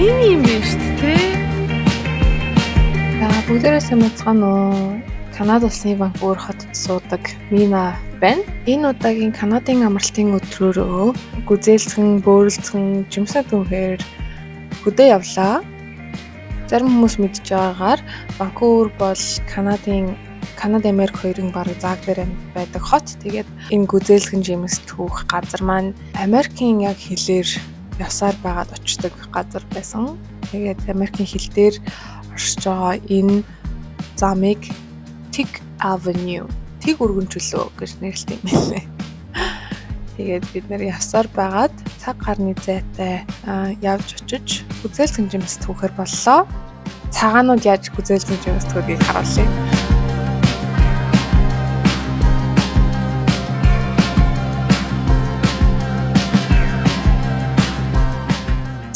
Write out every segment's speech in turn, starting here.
Энэ юм биш үү? Бүгдээрээс мэдсэн уу? Канада улсын Ванкувер хотод суудаг Мина байна. Энэ удаагийн Канадын амралтын өдрөөрөө гүзээлцэн, бөөрөлцөн, жимсээ түүхээр хөдөө явлаа. Зарим хүмүүс мэдж байгаагаар Ванкувер бол Канада Америк хоёрын бараг зааг дээр байдаг хот. Тэгээд энэ гүзээлцэн жимс түүх газар маань Америкийн яг хэлээр ёсоор байгаад очдог газар байсан. Тэгээд Америкийн хэл дээр оршиж байгаа энэ замыг Tig Avenue, Tig өргөнчлөө гэж нэрлэдэг юм лээ. Тэгээд бид нэр явсаар байгаад цаг гарны зайтай явж очиж гүзээлцэн жимс түүхээр боллоо. Цагаанууд яаж гүзээлцэн жимс түүхийг харуулъя.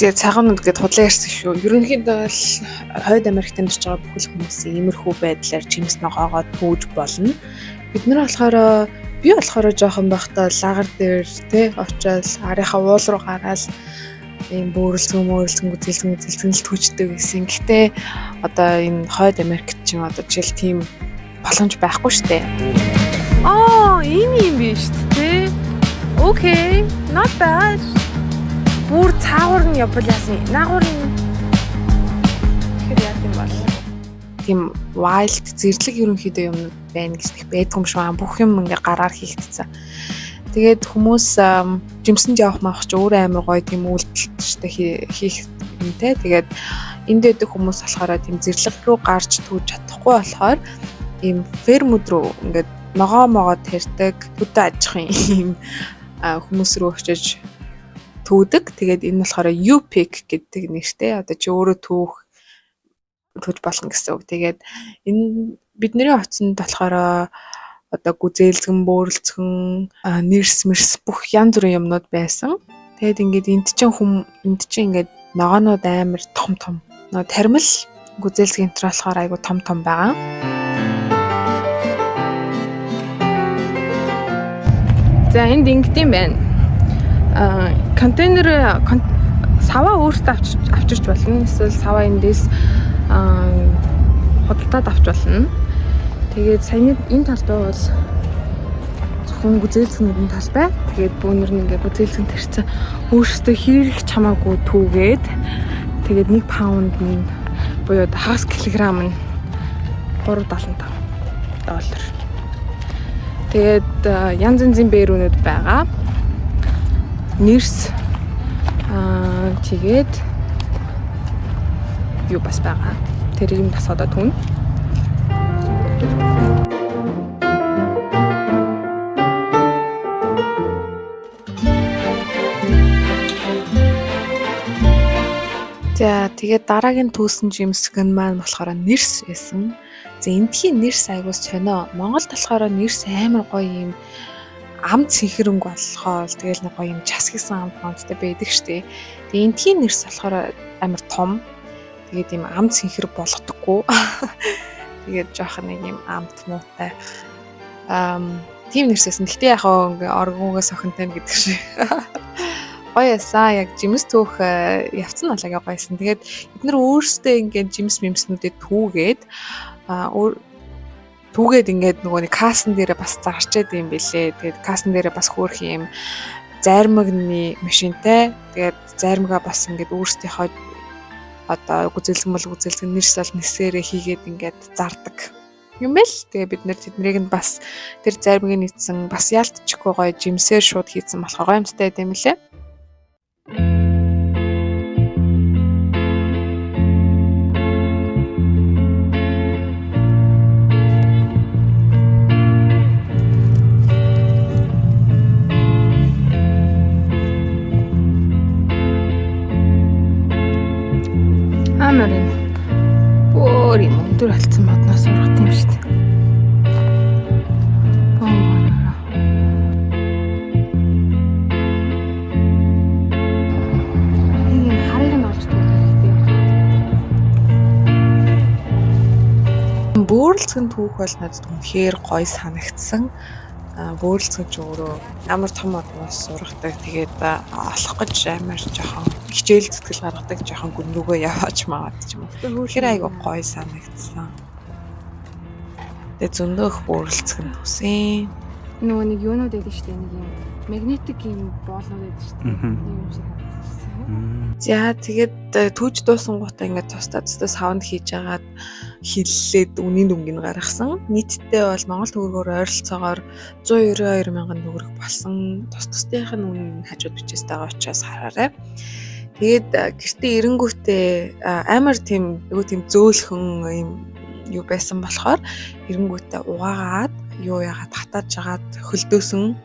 Тэгээд цагаанууд гэдээ худлаа ярьсан шүү. Ерөнхийдөө бол Хойд Америкт амьдарч байгаа бүхэл хүмүүсийн иймэрхүү байдлаар жимс ногоогоо түүж болно. Бид нар болохоор би жоохон байхдаа лагер дээр очиод арийнхаа уул руу гараад ийм бөөрөлцөн гүзээлцэн л түүждэг гэсэн. Гэхдээ одоо энэ Хойд Америкт ч юм одоо жишээл тийм боломж байхгүй штэ. Энэ юм биш үү? Окей, not bad. Бүр цаагуур нь явбал яасан. Наагуур нь тэгэхээр яа юм бол тийм wild зэрлэг ерөнхийдөө юмнууд байна гэж байдгүй юм шиг бүх юм ингээ гараар хийгдсэн. Тэгээд хүмүүс жимсэнд явах маах ч өөрөө амар гоё тийм үйлдэлтэй хийх юмтэй. Тэгээд энд дэдэг хүмүүс болохоор тийм зэрлэг рүү гарч түүж чадахгүй болохоор ийм фермүүд рүү ингээ ногоо тэрдэг хөдөө аж ахуйн ийм хүмүүс рүү очиж түүдэг. Тэгээд энэ болохоор U-Pick гэдэг нэртэй. Одоо чи өөрөө түүж болно гэсэн үг. Тэгээд энэ бидний хотсонд болохоор одоо гүзээлцэн, бөөрөлцөн, нэрс бүх янз бүрийн юмнууд байсан. Тэгээд ингээд энд чинь ингээд ногоонууд амар том. Нөө тармил гүзээлцэн энэ болохоор айгу том байгаа. За энд ингэдэм байна. Контейнер саваа өөртөө авчирч болно. Эсвэл саваа эндээс худалдаад авч болно. Тэгээд саяны энэ талбай бол зөвхөн гүзээлцэн талбай. Тэгээд бүүнэр нь ингээ гүзээлцэн тэрцэн өөртөө хийрэх чамаагүй түүгээд тэгээд 1 паунд нь буюу хагас килограмм нь $3.75. Тэгээд янз янзын бээрүүнүүд байгаа. Нэрс тэгээд юу бас байгаа. Тэрийг нь бас одоо түн. За тэгээд дараагийн түүсэн жимсгэн маань болохоор нэрс байсан. За эндхийн нэрс айгуус сонио. Монголд болохоор нэрс амар гоё юм ам цэнхэрэнг болохоор тэгэл нэг гоё юм час гисэн амттай байдаг штэ. Тэгээ эндхийн нэрс болохоор амар том. Тэгээд юм ам цэнхэр болгодоггүй. Тэгээд жоох нэг юм амт муутай. Тийм нэрсэсэн. Гэхдээ яг ингээ оргонгоос охинтой гэдэг шиг. Гоё ясаа яг жимс түүх явцсан бол агай гоёсэн. Тэгээд бид нар өөрсдөө ингээ жимс мэмснүүдэд түүгээд ингээд нөгөө нэг касн дээрээ бас зарчээд юм бэлээ. Тэгээд касн дээрээ бас хөөх юм зармагны машинтай. Тэгээд зармага бас ингээд өөрсдийнхөө одоо гүзээлцэн нэрс бол нисээрээ хийгээд ингээд зардаг юм бэл. Тэгээд бид нэр тэднийг нь бас тэр зармгийн нийцсэн бас яалтчихгүй гоё жимсээр шууд хийсэн болохоор гоёмстай байд юм лээ. Амарын өөр юм өндөр алдсан модноос ургах юм шүү дээ. Бомбоноо. Энэ харыг нь олж төлөв. Бөөрөлцгөн түүх бол надад үнэхээр гоё санагдсан. бөөрөлцгөн ч өөрөө амар том одноос сургадаг. Тэгээд олох гэж амар жоохон хичээл зүтгэл гаргадаг, жоохон гүнрүүгөө яваач маад ч юм уу. Тэгэхээр айгу гоё санагдсан. Тэгээд зөндөө их бөөрөлцгөн хүсэн. Нөгөө нэг юунууд байдаг шүү дээ, нэг юм магнетик юм боолнууд байдаг шүү дээ. Нэг юм шиг харагдсан. За тэгээд түүж дуусангуудаа ингээд тусдаа саунд хийж агаад хиллээд үнийн дүнгийг гаргасан. Нийтдээ бол Монгол төгрөгөөр ойролцоогоор 192 мянган төгрөг болсон. Тусдынх нь үнэ хажууд бичээс байгаа учраас хараарай. Тэгээд гэртээ эренгүүтээ амар тийм зөөлхөн юм юу байсан болохоор эренгүүтээ угаагаад юу яагаад хатааж агаад хөлдөөсөн.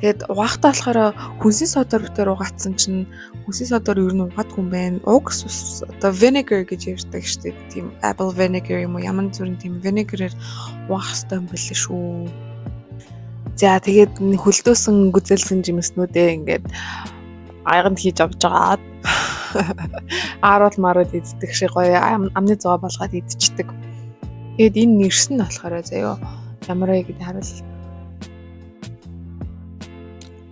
Тэгээд угаахтаа болохоор хүнсийн содоор битэр угаацсан чинь хүнсийн содоор ер нь угаадгүй юм байна. Уг одоо vinegar гэж ярьдаг шүү дээ. Тийм apple vinegar юм уу ямар зүрийн тийм vinegar-ээр угаах хэрэгтэй юм байл шүү. За тэгээд хөлдөөсөн гүзэлсэн жимснүүдээ ингээд айганд хийж авч жагаад аарууд марууд иддэг шиг гоё амны зоо болгоод идчихдэг. Тэгээд энэ нэрсэн нь болохоор заяо ямар вэ гэдээ харуул.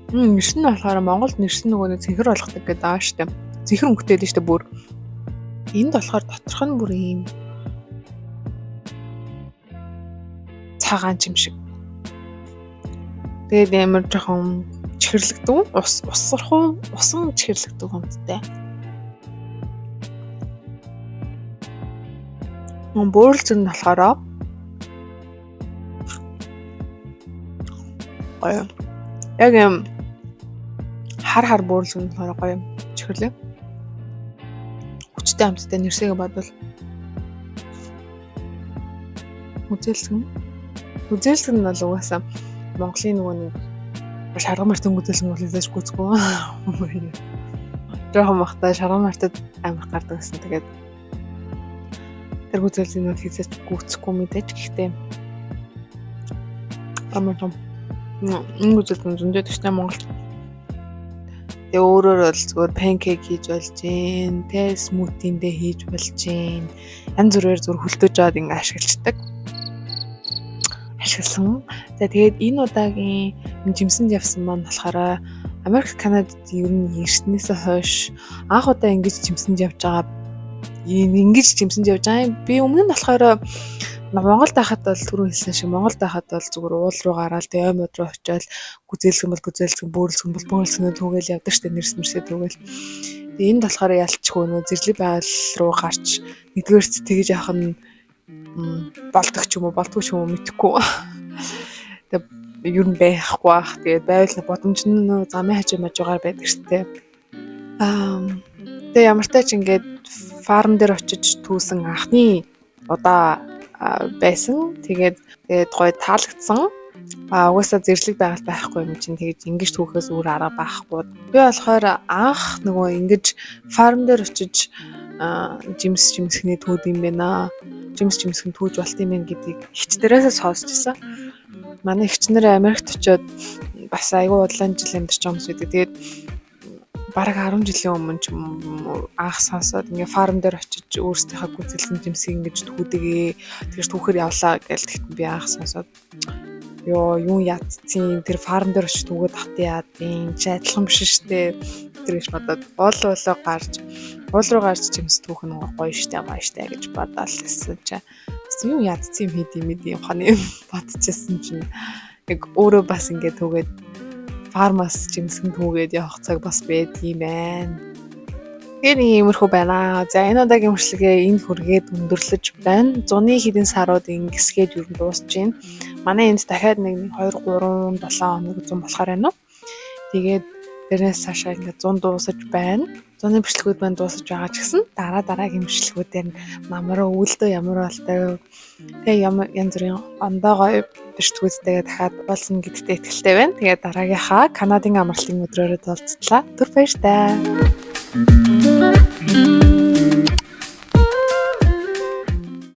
Нэрсэн нь болохоор Монголд нэрсэн нөгөө нэг цэнхэр болгодог гэдэг аа штэ. Цэнхэр өнгөтэй дээ штэ бүр. Энд болохоор доторх нь бүр ийм цагаан чим шиг. Тэгээд амар жоохон чихэрлэгдэн усан чихэрлэгдэн хүнтэй. Бөөрөлцөн нь болохоор гоё. Яг юм хар бөөрөлцөн нь болохоор гоё чихэрлэг. Хүчтэй амттай нэрсэгээ бодвол үзэлцэн нь бол угаасаа Монголын нөгөө нэг шарган мартын үзэлцэн үлээж гүцгүй. Жохон махтай шарган мартад амир гардаг гэсэн. Тэгээд тэр үзэлцэн нь хийсэж гүцэхгүй мэдээж гэхдээ амар том энэ үзэлцэн зөндөө төстэй Монголд. Тэгээ өөрөөр бол зүгээр панкейк хийж болж гин, тэ смутиндээ хийж болж гин. Янз бүрээр зүгээр хөлтөж аваад ингэ ашигладаг. Ашигласан. За тэгээд энэ удаагийн жимсэнд явсан маань болохоор Америк, Канадад ер нь ирснээсээ хойш анх удаа ингэж жимсэнд явж байгаа. Би өмнө нь болохоор Монголд байхад бол түрүү хэлсэн шиг Монголд байхад бол зүгээр уул руу гараад тэгээ оймод руу очиод гүзээлгэн бөөрөлцгөн бол бөөрөлцгөнөө түгээл явдаг штэ нэрсмэрсээ түгээл. Тэгээ энд болохоор ялчгүй нөө зэрлэг байгаль руу гарч нэгдүгээрт тэгж явах нь болдог ч юм уу болдгүй ч юм уу мэдэхгүй. Тэгээ ер нь байхгүй бах. Тэгээд байвал бодомж нь замын хажуу мажуугаар байдаг штэ. Тэгээ ямар тач ингээд фарм дээр очиж түүсэн анхны удаа байсан. Тэгээд гоё таалагдсан. Угаасаа зэрлэг байгаль байхгүй юм чинь тэгэж ингэж түүхээс өөр арга байхгүй. Би болохоор анх нөгөө ингэж фарм дээр очиж жимсхний түүд юм байна. Жимсхэн түүж болт юм байна гэдгийг хичнэрээсээ сонсч байсан. Манай хичнэрээ Америкт очиод бас айгүй удаан жил амьдарч байгаа хүмүүс байдаг. Тэгээд бараг 10 жилийн өмнө ч анх сонсоод ингээ фарм дээр очиж өөрсдийнхөө гүцэлсэн жимсийг ингэж түүдэгээ тэгэж түүхээр явлаа гэж тэгтэн би анх сонсоод юу яатцیں тэр фарм дээр очиж түүгээд хат яадیں чи адилхан биш штэ тэр гэж бодоод уул руу гарч жимс түүх нь гоё штэ гэж бодоод лсэн чи юу яатцیں хэдий ухааны бодчихсон чинь яг өөрөө бас ингээ түүгээд фармас жимсгэн түүгээд явах цаг бас байдгийм байна. Тэгэхээр иймэрхүү байна. За энэ удаагийн хүршлэгээ энд хүргээд өндөрлөж байна. Зуны хэдэн сарууд ингэсгээд юу дуусч байна. Манай энд дахиад 1 2 3 7 хоног зун болохоор байна уу. Тэгээд тэрнээс цаашаа ингээд 100 дуусаж байна. Зуны бичлэгүүд маань дуусаж байгаа ч гэсэн дараагийн бичлэгүүдээр намраа үүлдөө ямар болтой тэгээ янз бүрийн ондоогоо бичлэгүүдтэйгээ дахиад уулзна гэдэгт итгэлтэй байна. Тэгээд дараагийнхаа Канадын амралтын өдрөөрөө уулзтлаа. Түр баяр таа.